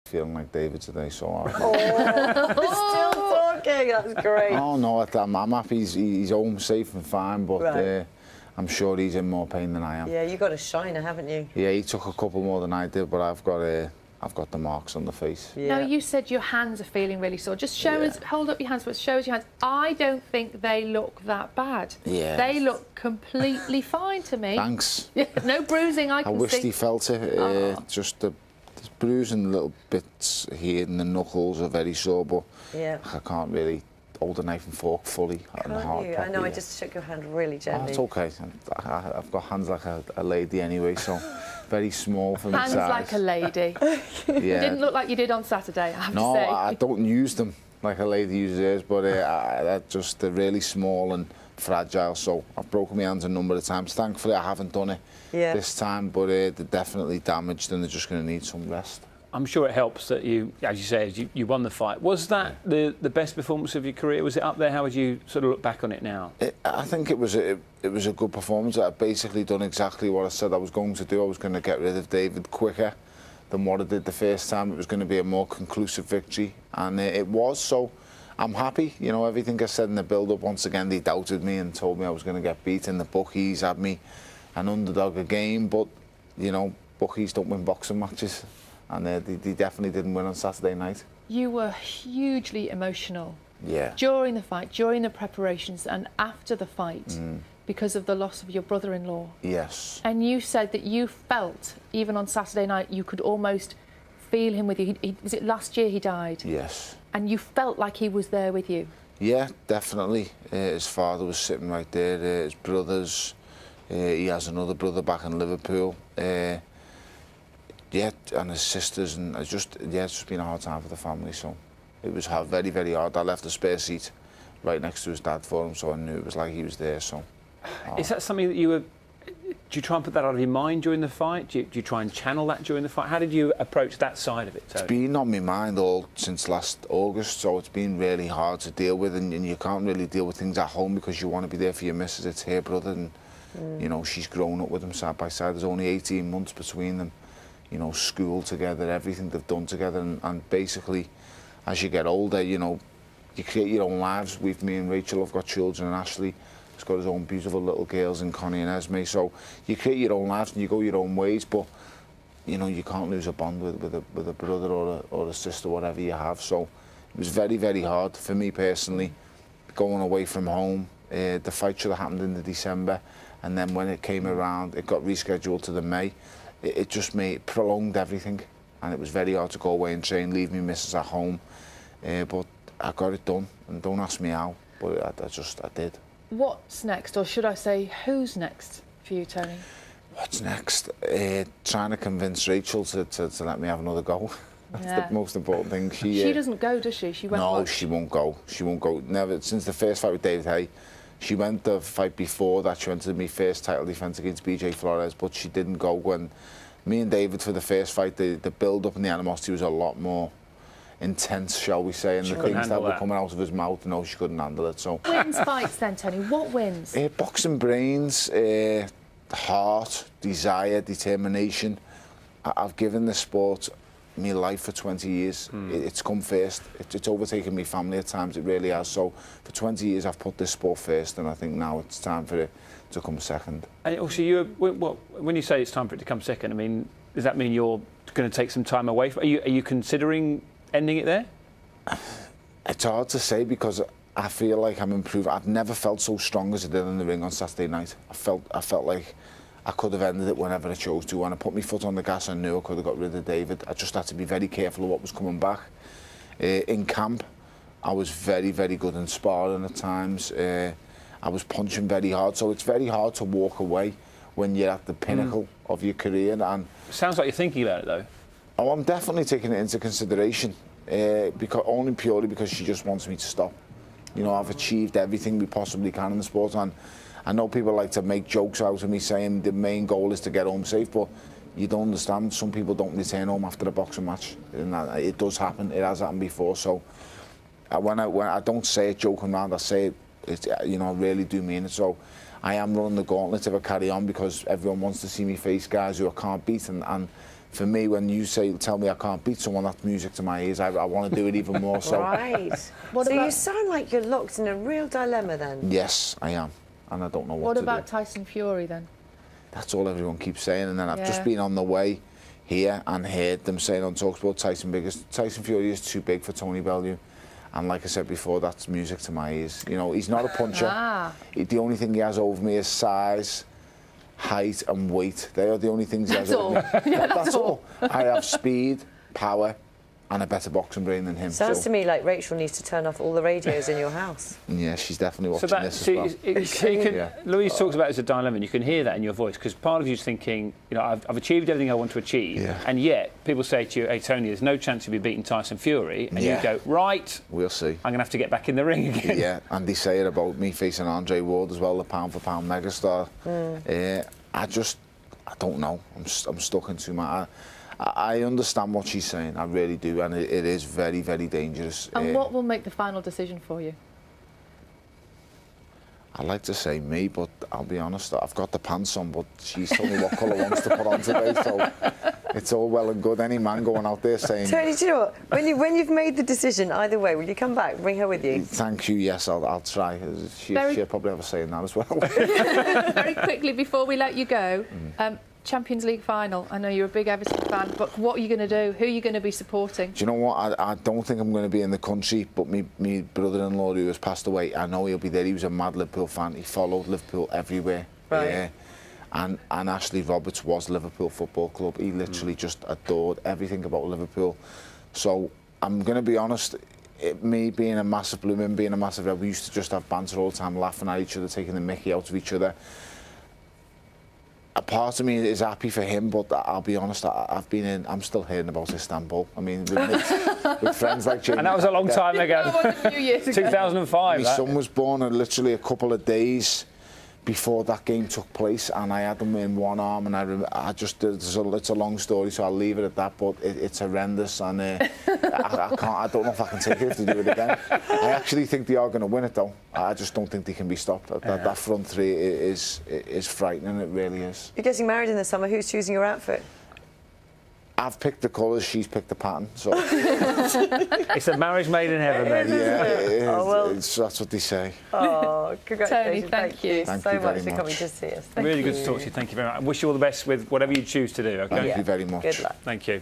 feeling like David today, so Still talking, that's great. Oh no, I'm happy he's home safe and fine, but I'm sure he's in more pain than I am. Yeah, you got a shiner, haven't you? Yeah, he took a couple more than I did, but I've got the marks on the face. Yeah. No, you said your hands are feeling really sore. Just show us, hold up your hands, but show us your hands. I don't think they look that bad. Yeah. They look completely fine to me. Thanks. No bruising, I can see. I wished he felt it. Just the bruising little bits here and the knuckles are very sore, but I can't really hold a knife and fork fully on the hard I know, I just shook your hand really gently. Oh, it's okay. I've got hands like a lady anyway, so very small for my size. Hands like a lady. Yeah. Didn't look like you did on Saturday, I have to say. No, I don't use them like a lady uses hers, but they're really small and fragile, so I've broken my hands a number of times. Thankfully, I haven't done it this time, but they're definitely damaged and they're just going to need some rest. I'm sure it helps that you, as you say, you won the fight. Was that the best performance of your career? Was it up there? How would you sort of look back on it now? I think it was a good performance. I've basically done exactly what I said I was going to do. I was going to get rid of David quicker than what I did the first time. It was going to be a more conclusive victory, and it was. So I'm happy. You know, everything I said in the build-up, once again, they doubted me and told me I was going to get beaten. The bookies had me an underdog again, but, you know, bookies don't win boxing matches. And they definitely didn't win on Saturday night. You were hugely emotional. Yeah. During the fight, during the preparations, and after the fight, because of the loss of your brother-in-law. Yes. And you said that you felt, even on Saturday night, you could almost feel him with you. Was it last year he died? Yes. And you felt like he was there with you? Yeah, definitely. His father was sitting right there. His brothers. He has another brother back in Liverpool. Yeah, and his sisters, and it's just been a hard time for the family, so it was very, very hard. I left the spare seat right next to his dad for him, so I knew it was like he was there, so... Is that something that do you try and put that out of your mind during the fight? Do you try and channel that during the fight? How did you approach that side of it, Tony? It's been on my mind all since last August, so it's been really hard to deal with, and you can't really deal with things at home because you want to be there for your missus. It's her brother, and, you know, she's grown up with him side by side. There's only 18 months between them. You know, school together, everything they've done together, and basically, as you get older, you know, you create your own lives. Me and Rachel have got children, and Ashley has got his own beautiful little girls, and Connie and Esme. So you create your own lives and you go your own ways, but you know, you can't lose a bond with a brother or a sister, whatever you have. So it was very, very hard for me personally, going away from home. The fight should have happened in the December, and then when it came around, it got rescheduled to the May. It just prolonged everything, and it was very hard to go away and train, leave me missus at home. But I got it done, and don't ask me how, but I did. What's next, or should I say, who's next for you, Tony? What's next? Trying to convince Rachel to let me have another go. That's the most important thing. She doesn't go, does she? She won't. No, watch. she won't go. She won't go. Never since the first fight with David Haye. She went the fight before that. She went to my first title defence against BJ Flores, but she didn't go. When me and David for the first fight, the build-up and the animosity was a lot more intense, shall we say, and the things that were coming out of his mouth, no, she couldn't handle it. So wins fights then, Tony? What wins? Boxing brains, heart, desire, determination. I've given the sport my life for 20 years. It's come first. It's overtaken my family at times, it really has. So for 20 years I've put this sport first, and I think now it's time for it to come second. And also, when you say it's time for it to come second, I mean, does that mean you're going to take some time away? Are you considering ending it there? It's hard to say because I feel like I'm improving. I've never felt so strong as I did in the ring on Saturday night. I felt like I could have ended it whenever I chose to. When I put my foot on the gas, I knew I could have got rid of David. I just had to be very careful of what was coming back. In camp, I was very, very good in sparring at times. I was punching very hard, so it's very hard to walk away when you're at the pinnacle of your career. And sounds like you're thinking about it, though. Oh, I'm definitely taking it into consideration, only purely because she just wants me to stop. You know, I've achieved everything we possibly can in the sport, and I know people like to make jokes out of me saying the main goal is to get home safe, but you don't understand. Some people don't return home after a boxing match, and it does happen. It has happened before. So when I don't say it joking around, I say it, you know, I really do mean it. So I am running the gauntlet if I carry on, because everyone wants to see me face guys who I can't beat, and for me, when you tell me I can't beat someone, that's music to my ears. I want to do it even more. So Right. So you sound like you're locked in a real dilemma then. yes, I am, and I don't know what What to about do. Tyson Fury then? That's all everyone keeps saying, and then I've Yeah. just been on the way here and heard them saying on TalkSport Tyson Fury is too big for Tony Bellew. And like I said before, that's music to my ears. You know, he's not a puncher. The only thing he has over me is size, height and weight. They are the only things he has That's over all. me. Yeah, That's all. I have speed, power and a better boxing brain than him. Sounds so, to me like Rachel needs to turn off all the radios in your house. yeah, she's definitely So watching that, this so as well. you can, Yeah. Louise talks about it as a dilemma, and you can hear that in your voice, because part of you's thinking, you know, I've achieved everything I want to achieve, Yeah. and yet people say to you, hey Tony, there's no chance you'll be beating Tyson Fury, and Yeah. you go, right, We'll see. I'm going to have to get back in the ring again. Yeah, and they say it about me facing Andre Ward as well, the pound-for-pound megastar. I don't know. I'm stuck into my... I understand what she's saying, I really do, and it is very, very dangerous. And what will make the final decision for you? I'd like to say me, but I'll be honest, I've got the pants on, but she's told me what colour wants to put on today, so it's all well and good. Any man going out there saying... Tony, do you know what? When you've made the decision, either way, will you come back? Bring her with you. Thank you, yes, I'll try. She'll probably have a say in that as well. Very quickly, before we let you go, Champions League final. I know you're a big Everton fan, but what are you going to do? Who are you going to be supporting? Do you know what? I don't think I'm going to be in the country, but my brother-in-law who has passed away, I know he'll be there. He was a mad Liverpool fan. He followed Liverpool everywhere. Right. Yeah. And Ashley Roberts was Liverpool Football Club. He literally just adored everything about Liverpool. So I'm going to be honest, me being a massive Blue Man, being a massive Red, we used to just have banter all the time, laughing at each other, taking the mickey out of each other. A part of me is happy for him, but I'll be honest, I'm still hearing about Istanbul. I mean, with friends like Jamie. And that was a long time ago. That was a few years ago. 2005. My son was born literally a couple of days before that game took place, and I had him in one arm, and it's a long story, so I'll leave it at that, but it's horrendous, and I don't know if I can take it if they do it again. I actually think they are going to win it, though. I just don't think they can be stopped. That front three is frightening, it really is. You're getting married in the summer. Who's choosing your outfit? I've picked the colours, she's picked the pattern, so... It's a marriage made in heaven, then. Yeah, it is. Oh, well. That's what they say. Oh, congratulations. Tony, thank you. Thank so you very much for coming much. to see us. Really good to talk to you. Thank you very much. I wish you all the best with whatever you choose to do, okay? Thank you very much. Good luck. Thank you.